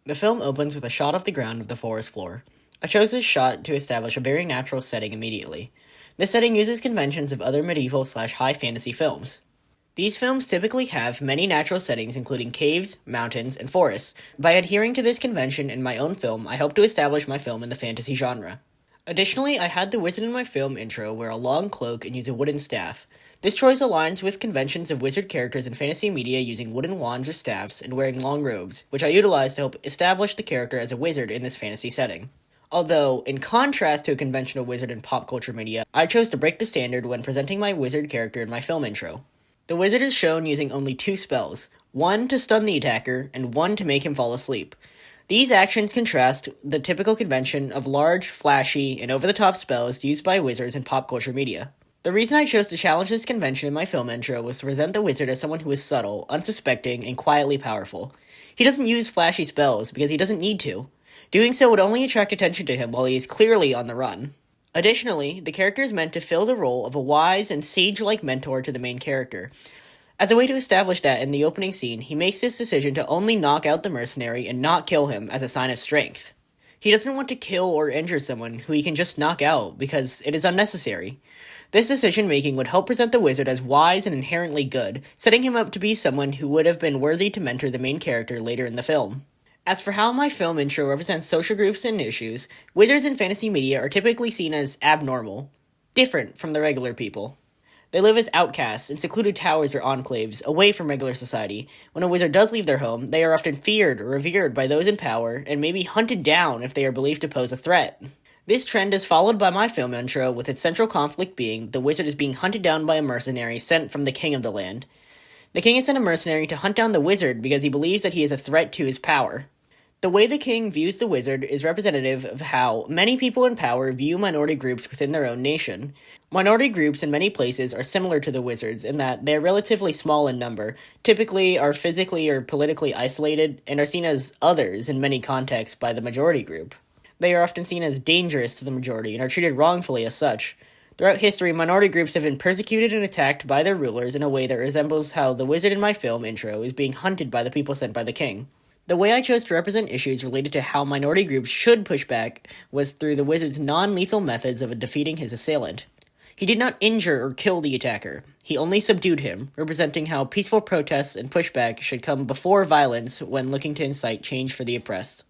The film opens with a shot of the ground of the forest floor. I chose this shot to establish a very natural setting immediately. This setting uses conventions of other medieval/high fantasy films. These films typically have many natural settings including caves, mountains, and forests. By adhering to this convention in my own film, I hope to establish my film in the fantasy genre. Additionally, I had the wizard in my film intro wear a long cloak and use a wooden staff. This choice aligns with conventions of wizard characters in fantasy media using wooden wands or staffs and wearing long robes, which I utilized to help establish the character as a wizard in this fantasy setting. Although, in contrast to a conventional wizard in pop culture media, I chose to break the standard when presenting my wizard character in my film intro. The wizard is shown using only two spells, one to stun the attacker and one to make him fall asleep. These actions contrast the typical convention of large, flashy, and over-the-top spells used by wizards in pop culture media. The reason I chose to challenge this convention in my film intro was to present the wizard as someone who is subtle, unsuspecting, and quietly powerful. He doesn't use flashy spells because he doesn't need to. Doing so would only attract attention to him while he is clearly on the run. Additionally, the character is meant to fill the role of a wise and sage-like mentor to the main character. As a way to establish that in the opening scene, he makes this decision to only knock out the mercenary and not kill him as a sign of strength. He doesn't want to kill or injure someone who he can just knock out because it is unnecessary. This decision-making would help present the wizard as wise and inherently good, setting him up to be someone who would have been worthy to mentor the main character later in the film. As for how my film intro represents social groups and issues, wizards in fantasy media are typically seen as abnormal, different from the regular people. They live as outcasts in secluded towers or enclaves, away from regular society. When a wizard does leave their home, they are often feared or revered by those in power, and may be hunted down if they are believed to pose a threat. This trend is followed by my film intro, with its central conflict being the wizard is being hunted down by a mercenary sent from the king of the land. The king has sent a mercenary to hunt down the wizard because he believes that he is a threat to his power. The way the king views the wizard is representative of how many people in power view minority groups within their own nation. Minority groups in many places are similar to the wizards in that they are relatively small in number, typically are physically or politically isolated, and are seen as others in many contexts by the majority group. They are often seen as dangerous to the majority and are treated wrongfully as such. Throughout history, minority groups have been persecuted and attacked by their rulers in a way that resembles how the wizard in my film intro is being hunted by the people sent by the king. The way I chose to represent issues related to how minority groups should push back was through the wizard's non-lethal methods of defeating his assailant. He did not injure or kill the attacker. He only subdued him, representing how peaceful protests and pushback should come before violence when looking to incite change for the oppressed.